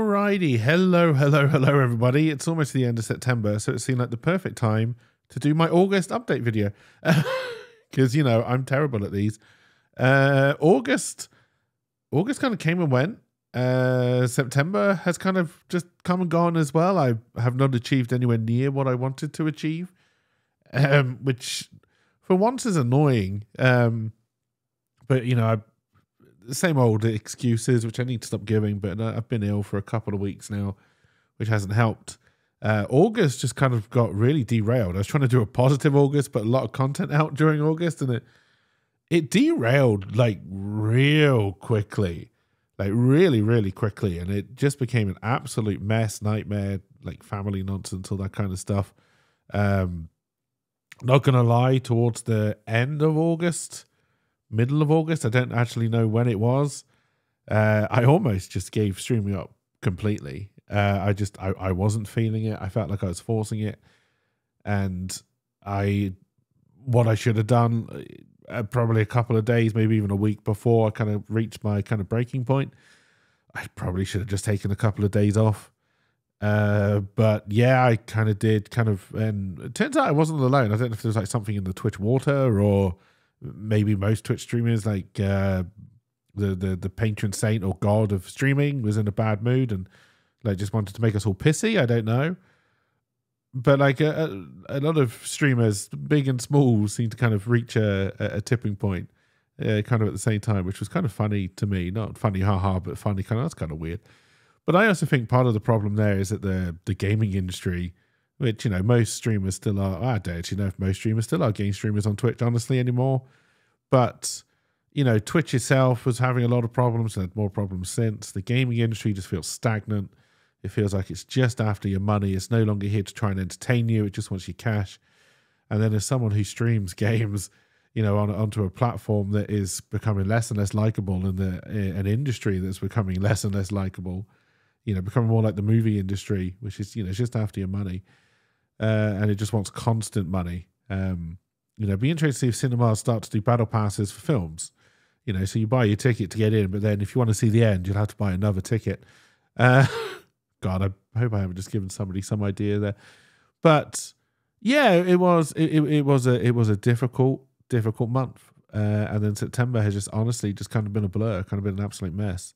Alrighty, hello everybody. It's almost the end of September, so it seemed like the perfect time to do my August update video. Because, you know, I'm terrible at these. August kind of came and went. September has kind of just come and gone as well. I have not achieved anywhere near what I wanted to achieve, which for once is annoying. But, you know, the same old excuses, which I need to stop giving, but I've been ill for a couple of weeks now, which hasn't helped. August just kind of got really derailed. I was trying to do a positive August, but a lot of content out during August, and it derailed like real quickly, like really quickly, and it just became an absolute mess, nightmare, like family nonsense, all that kind of stuff. Not gonna lie, towards the end of August, middle of August, I don't actually know when it was, I almost just gave streaming up completely. I wasn't feeling it. I felt like I was forcing it, and what I should have done probably a couple of days, maybe even a week before I kind of reached my kind of breaking point, I probably should have just taken a couple of days off. But yeah, I kind of did and it turns out I wasn't alone. I don't know if there's like something in the Twitch water, or maybe most Twitch streamers, like the patron saint or god of streaming, was in a bad mood and like just wanted to make us all pissy. I don't know, but like a lot of streamers, big and small, seem to kind of reach a tipping point, kind of at the same time, which was kind of funny to me. Not funny, haha, but funny. That's kind of weird. But I also think part of the problem there is that the gaming industry, which, you know, most streamers still are. I don't actually know if most streamers still are game streamers on Twitch, honestly, anymore. But, you know, Twitch itself was having a lot of problems and had more problems since. The gaming industry just feels stagnant. It feels like it's just after your money. It's no longer here to try and entertain you. It just wants your cash. And then as someone who streams games, you know, onto a platform that is becoming less and less likable, and an industry that's becoming less and less likable, you know, becoming more like the movie industry, which is, you know, just after your money. And it just wants constant money. You know, it'd be interesting to see if cinemas start to do battle passes for films. You know, so you buy your ticket to get in, but then if you want to see the end, you'll have to buy another ticket. God, I hope I haven't just given somebody some idea there. But yeah, it was a difficult month. And then September has just honestly just kind of been a blur, kind of been an absolute mess.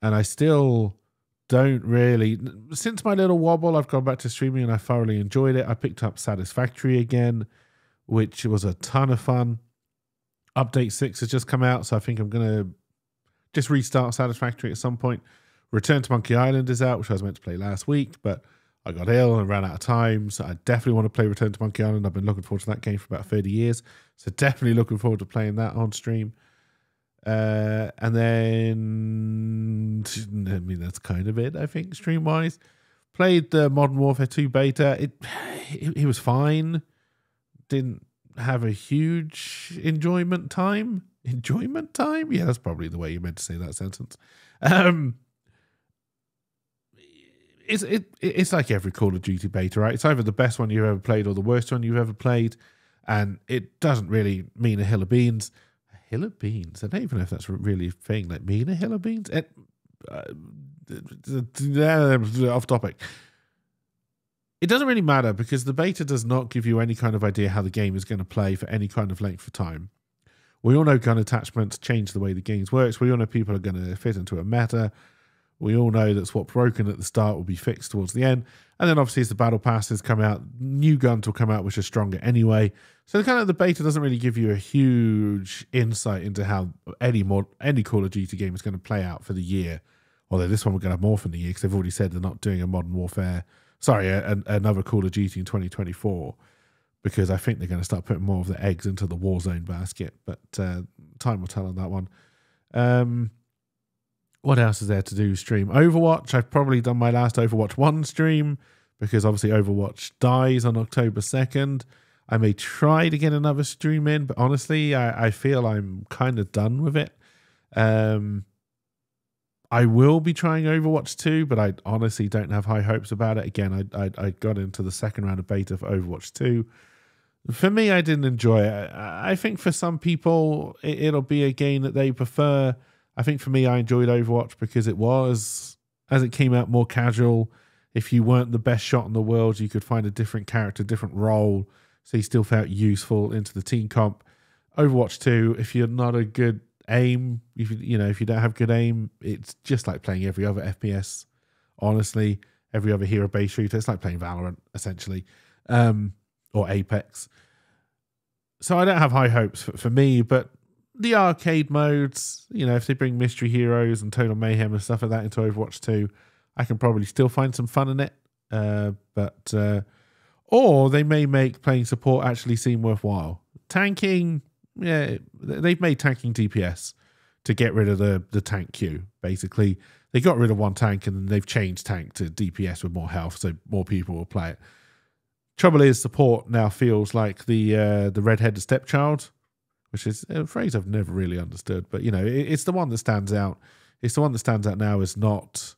And I still don't really, since my little wobble, I've gone back to streaming and I thoroughly enjoyed it. I picked up Satisfactory again, which was a ton of fun. Update 6 has just come out, so I think I'm going to just restart Satisfactory at some point. Return to Monkey Island is out, which I was meant to play last week, but I got ill and ran out of time, so I definitely want to play Return to Monkey Island. I've been looking forward to that game for about 30 years, so definitely looking forward to playing that on stream. And then, I mean, that's kind of it, I think, stream-wise. Played the Modern Warfare 2 beta. It was fine. Didn't have a huge enjoyment time. Enjoyment time? Yeah, that's probably the way you meant to say that sentence. It's like every Call of Duty beta, right? It's either the best one you've ever played or the worst one you've ever played, and it doesn't really mean a hill of beans. A hill of beans? I don't even know if that's really a thing. Like, mean a hill of beans? Off topic. It doesn't really matter because the beta does not give you any kind of idea how the game is going to play for any kind of length of time. We all know gun attachments change the way the game works. We all know people are going to fit into a meta. We all know that's what's broken at the start will be fixed towards the end. And then obviously as the battle passes come out, new guns will come out which are stronger anyway. So the beta doesn't really give you a huge insight into how any Call of Duty game is going to play out for the year. Although this one we're going to have more from the year because they've already said they're not doing another Call of Duty in 2024, because I think they're going to start putting more of the eggs into the Warzone basket. But time will tell on that one. What else is there to do? Stream Overwatch. I've probably done my last Overwatch 1 stream because obviously Overwatch dies on October 2nd. I may try to get another stream in, but honestly, I feel I'm kind of done with it. I will be trying Overwatch 2, but I honestly don't have high hopes about it. Again, I got into the second round of beta for Overwatch 2. For me, I didn't enjoy it. I think for some people, it'll be a game that they prefer. I think for me, I enjoyed Overwatch because it was as it came out more casual, if you weren't the best shot in the world, you could find a different character, different role, so you still felt useful into the team comp. Overwatch 2, if you're not a good aim, if you don't have good aim, it's just like playing every other FPS. Honestly, every other hero-based shooter, it's like playing Valorant essentially, or Apex. So I don't have high hopes for me, but the arcade modes, if they bring Mystery Heroes and Total Mayhem and stuff like that into Overwatch 2, I can probably still find some fun in it. Or they may make playing support actually seem worthwhile. Tanking, yeah, they've made tanking DPS to get rid of the tank queue. Basically, they got rid of one tank and then they've changed tank to DPS with more health, so more people will play it. Trouble is, support now feels like the red-headed stepchild, which is a phrase I've never really understood. But, it's the one that stands out. It's the one that stands out now as not...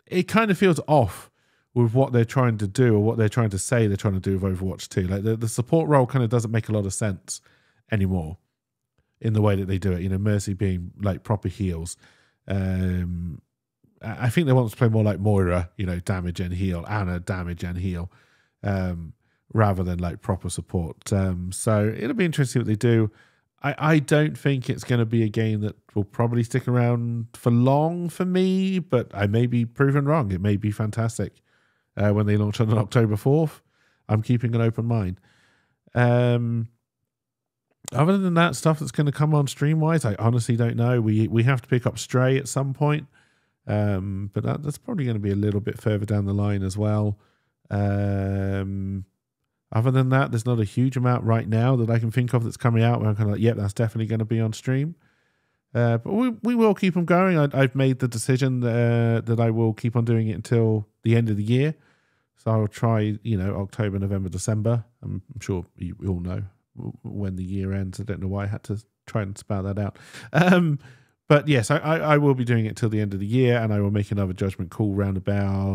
It kind of feels off with what they're trying to do or what they're trying to say they're trying to do with Overwatch 2. Like the support role kind of doesn't make a lot of sense anymore in the way that they do it. Mercy being like proper heals. I think they want to play more like Moira, damage and heal, Anna, damage and heal, rather than like proper support. So it'll be interesting what they do. I don't think it's going to be a game that will probably stick around for long for me, but I may be proven wrong. It may be fantastic when they launch on October 4th. I'm keeping an open mind. Other than that, stuff that's going to come on stream-wise, I honestly don't know. We have to pick up Stray at some point. But that's probably going to be a little bit further down the line as well. Other than that, there's not a huge amount right now that I can think of that's coming out where I'm kind of like, yep, that's definitely going to be on stream. But we will keep them going. I've made the decision that I will keep on doing it until the end of the year. So I'll try, October, November, December. I'm sure you all know when the year ends. I don't know why I had to try and spout that out. But yes, I will be doing it till the end of the year, and I will make another judgment call round about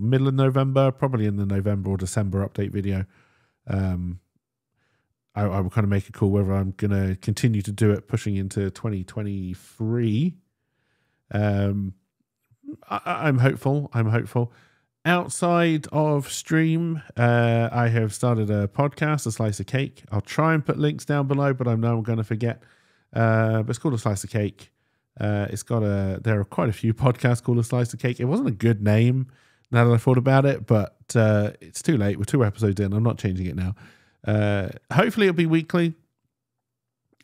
middle of November, probably in the November or December update video. I will kind of make a call whether I'm going to continue to do it pushing into 2023. I'm hopeful. Outside of stream, I have started a podcast, A Slice of Cake. I'll try and put links down below, but I know I'm going to forget. But it's called A Slice of Cake. There are quite a few podcasts called A Slice of Cake. It wasn't a good name now that I thought about it, but it's too late. We're 2 episodes in. I'm not changing it now. Hopefully it'll be weekly.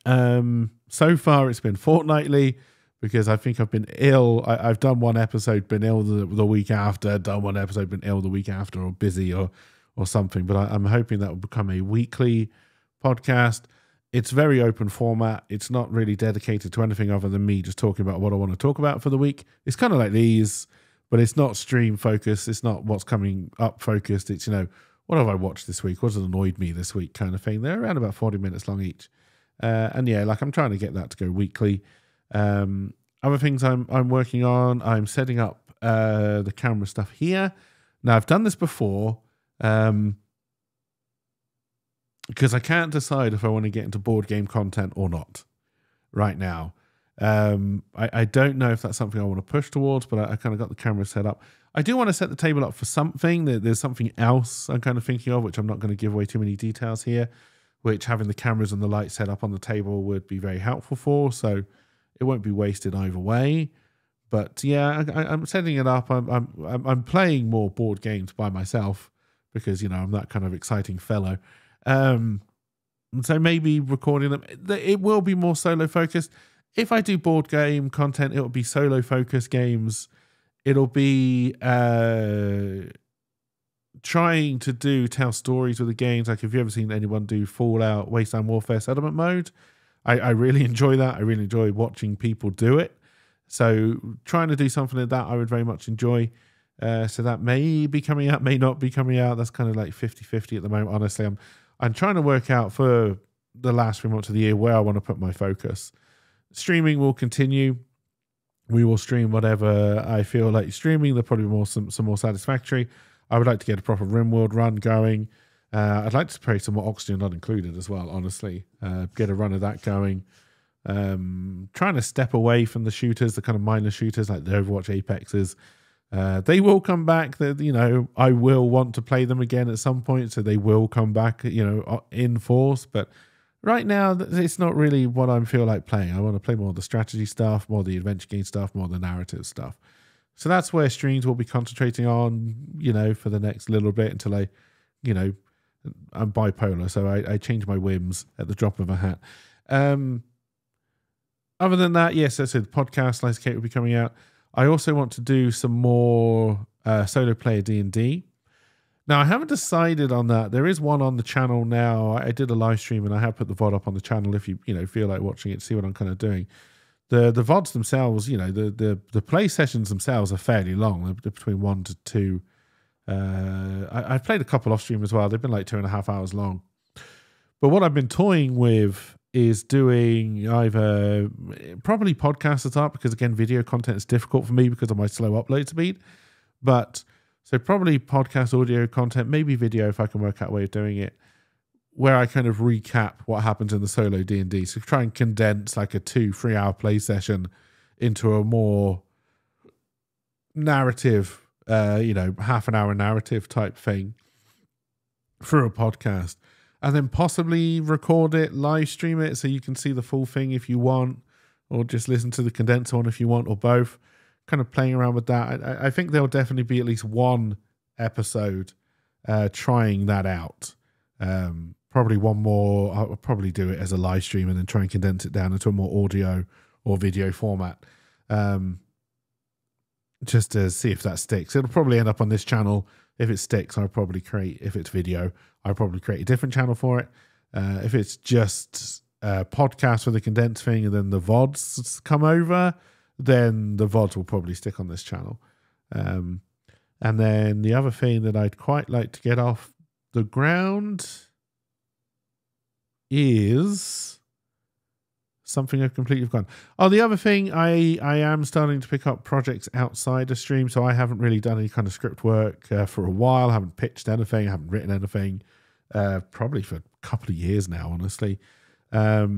So far it's been fortnightly because I think I've been ill. I've done one episode, been ill the week after, done one episode, been ill the week after, or busy or something. But I'm hoping that will become a weekly podcast. It's very open format. It's not really dedicated to anything other than me just talking about what I want to talk about for the week. It's kind of like these, but it's not stream focused. It's not what's coming up focused. It's, what have I watched this week? What has annoyed me this week kind of thing. They're around about 40 minutes long each. And yeah, like I'm trying to get that to go weekly. Other things I'm working on, I'm setting up the camera stuff here. Now, I've done this before. Because I can't decide if I want to get into board game content or not right now. I don't know if that's something I want to push towards, but I kind of got the camera set up. I do want to set the table up for something. There's something else I'm kind of thinking of, which I'm not going to give away too many details here, which having the cameras and the lights set up on the table would be very helpful for, so it won't be wasted either way. But yeah, I'm setting it up. I'm playing more board games by myself because, I'm that kind of exciting fellow. So maybe recording them, it will be more solo focused. If I do board game content, it'll be solo focused games. It'll be trying to tell stories with the games. Like, if you ever seen anyone do Fallout Wasteland Warfare Settlement Mode, I really enjoy that. I really enjoy watching people do it. So trying to do something like that, I would very much enjoy. So that may be coming out, may not be coming out. That's kind of like 50-50 at the moment. Honestly, I'm trying to work out for the last 3 months of the year where I want to put my focus. Streaming will continue. We will stream whatever I feel like streaming. There'll probably be some more satisfactory. I would like to get a proper RimWorld run going. I'd like to play some more Oxygen Not Included as well, honestly. Get a run of that going. Trying to step away from the shooters, the kind of mindless shooters like the Overwatch, Apexes. They will come back. That, you know, I will want to play them again at some point, so they will come back, you know, in force. But right now, it's not really what I feel like playing. I want to play more of the strategy stuff, more of the adventure game stuff, more of the narrative stuff. So that's where streams will be concentrating on, you know, for the next little bit until I, you know, I'm bipolar, so I change my whims at the drop of a hat. Other than that, yes, I said podcast Liza Kate will be coming out. I also want to do some more solo player D&D. Now, I haven't decided on that. There is one on the channel now. I did a live stream and I have put the VOD up on the channel if you feel like watching it, see what I'm kind of doing. The VODs themselves, you know, the play sessions themselves are fairly long. They're between 1 to 2. I've played a couple off stream as well. They've been like 2.5 hours long. But what I've been toying with is doing either probably podcast at up, because again, video content is difficult for me because of my slow upload speed. But so probably podcast audio content, maybe video if I can work out a way of doing it, where I kind of recap what happens in the solo D&D. So try and condense like a 2-3 hour play session into a more narrative, half an hour narrative type thing for a podcast. And then possibly record it, live stream it, so you can see the full thing if you want, or just listen to the condensed one if you want, or both. Kind of playing around with that. I think there'll definitely be at least one episode trying that out. Probably one more. I'll probably do it as a live stream and then try and condense it down into a more audio or video format. Just to see if that sticks. It'll probably end up on this channel. If it sticks, I'll probably create, if it's video, I'll probably create a different channel for it. If it's just a podcast with a condensed thing and then the VODs come over, then the VODs will probably stick on this channel. And then the other thing that I'd quite like to get off the ground is something I've completely forgotten. Oh, the other thing, I am starting to pick up projects outside of stream, so I haven't really done any kind of script work for a while. I haven't pitched anything, I haven't written anything, probably for a couple of years now, honestly. I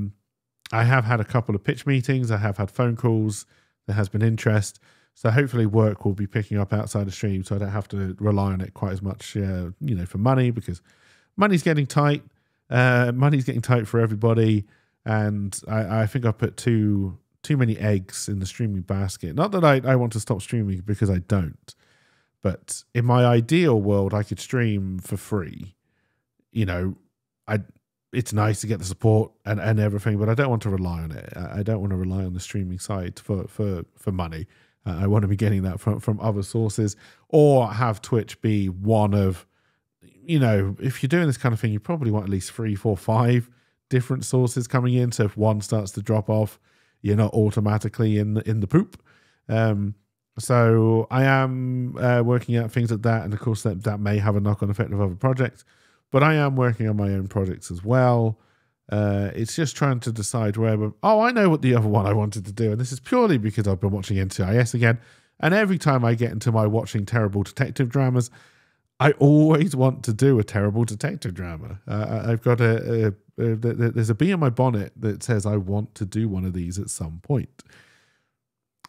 have had a couple of pitch meetings, I have had phone calls, there has been interest, so hopefully work will be picking up outside of stream, so I don't have to rely on it quite as much, for money, because money's getting tight. Money's getting tight for everybody. And I think I put too many eggs in the streaming basket. Not that I want to stop streaming, because I don't. But in my ideal world, I could stream for free. You know, it's nice to get the support and everything, but I don't want to rely on it. I don't want to rely on the streaming side for money. I want to be getting that from other sources, or have Twitch be one of, if you're doing this kind of thing, you probably want at least 3, 4, 5 different sources coming in, so if one starts to drop off, you're not automatically in the poop. So I am working out things like that, and of course that may have a knock-on effect of other projects, but I am working on my own projects as well. It's just trying to decide where. I know what the other one I wanted to do, and this is purely because I've been watching NCIS again, and every time I get into my watching terrible detective dramas, I always want to do a terrible detective drama. I've got there's a bee in my bonnet that says I want to do one of these at some point.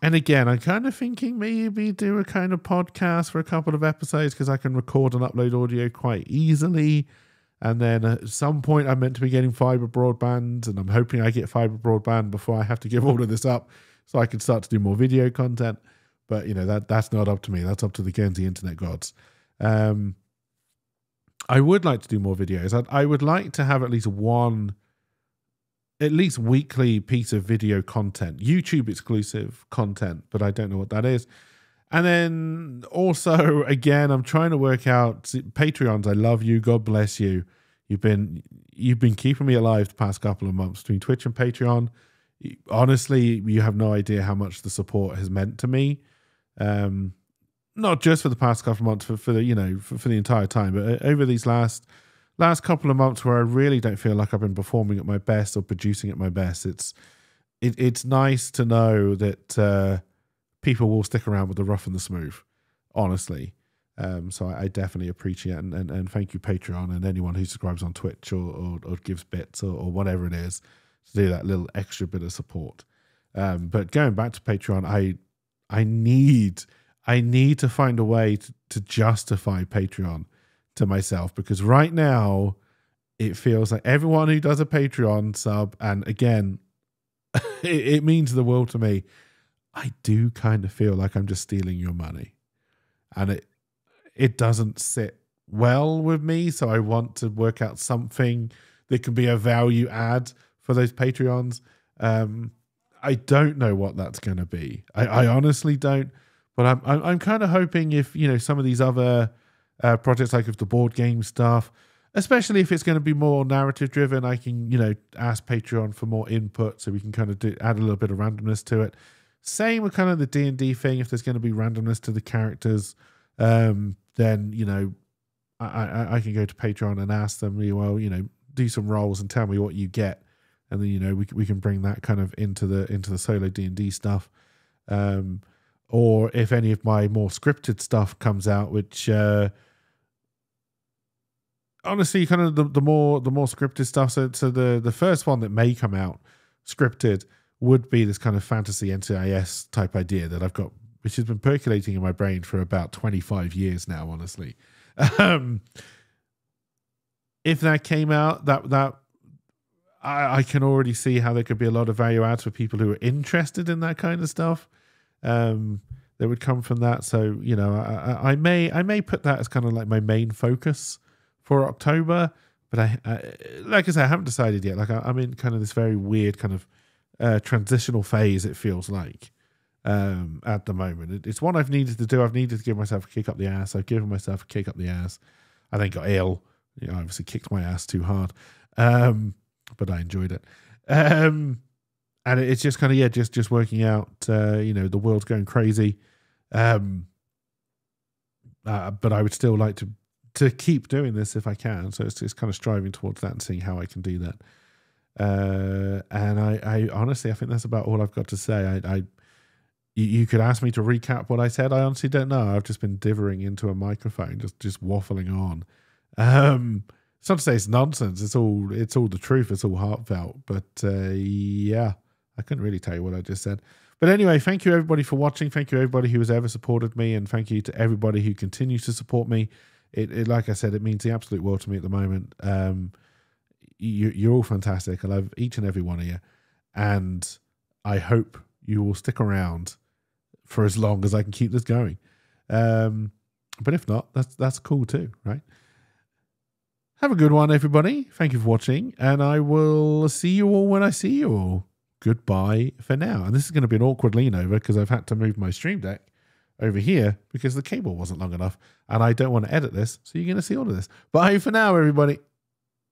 And again, I'm kind of thinking maybe do a kind of podcast for a couple of episodes, because I can record and upload audio quite easily. And then at some point I'm meant to be getting fiber broadband, and I'm hoping I get fiber broadband before I have to give all of this up, so I can start to do more video content. But that's not up to me. That's up to the Guernsey internet gods. I would like to do more videos. I would like to have at least weekly piece of video content, YouTube exclusive content, but I don't know what that is. And then also, again, I'm trying to work out Patreons. I love you. God bless you. You've been keeping me alive the past couple of months between Twitch and Patreon. Honestly, you have no idea how much the support has meant to me. Not just for the past couple of months, for the entire time, but over these last couple of months where I really don't feel like I've been performing at my best or producing at my best. It's nice to know that people will stick around with the rough and the smooth, honestly. So I definitely appreciate it, and thank you, Patreon, and anyone who subscribes on Twitch or gives bits or whatever it is to do that little extra bit of support. But going back to Patreon, I need to find a way to justify Patreon to myself, because right now it feels like everyone who does a Patreon sub, and again, it means the world to me, I do kind of feel like I'm just stealing your money, and it doesn't sit well with me. So I want to work out something that can be a value add for those Patreons. I don't know what that's going to be. I honestly don't. But I'm kind of hoping if, you know, some of these other projects, like if the board game stuff, especially if it's going to be more narrative driven, I can, you know, ask Patreon for more input so we can kind of add a little bit of randomness to it. Same with kind of the D&D thing. If there's going to be randomness to the characters, then, you know, I can go to Patreon and ask them, well, you know, do some rolls and tell me what you get. And then, you know, we can bring that kind of into the solo D&D stuff. Or if any of my more scripted stuff comes out, which honestly, kind of the more scripted stuff. So the first one that may come out scripted would be this kind of fantasy NCIS type idea that I've got, which has been percolating in my brain for about 25 years now, honestly. If that came out, that I can already see how there could be a lot of value adds for people who are interested in that kind of stuff. That would come from that. So, you know, I may put that as kind of like my main focus for October, but I like I said, I haven't decided yet. Like I'm in kind of this very weird kind of transitional phase, it feels like, at the moment. It's one I've needed to do. I've needed to give myself a kick up the ass. I've given myself a kick up the ass. I then got ill. You know, I obviously kicked my ass too hard. But I enjoyed it. And it's just kind of, just working out, you know, the world's going crazy. But I would still like to keep doing this if I can. So it's kind of striving towards that and seeing how I can do that. And I honestly, I think that's about all I've got to say. You could ask me to recap what I said. I honestly don't know. I've just been divering into a microphone, just waffling on. It's not to say it's nonsense. It's all the truth. It's all heartfelt. But yeah, I couldn't really tell you what I just said. But anyway, thank you everybody for watching. Thank you everybody who has ever supported me, and thank you to everybody who continues to support me. It like I said, it means the absolute world to me at the moment. You're all fantastic. I love each and every one of you, and I hope you will stick around for as long as I can keep this going. But if not, that's cool too, right? Have a good one, everybody. Thank you for watching, and I will see you all when I see you all. Goodbye for now. And this is going to be an awkward lean over because I've had to move my Stream Deck over here because the cable wasn't long enough, and I don't want to edit this, so you're going to see all of this. Bye for now, everybody.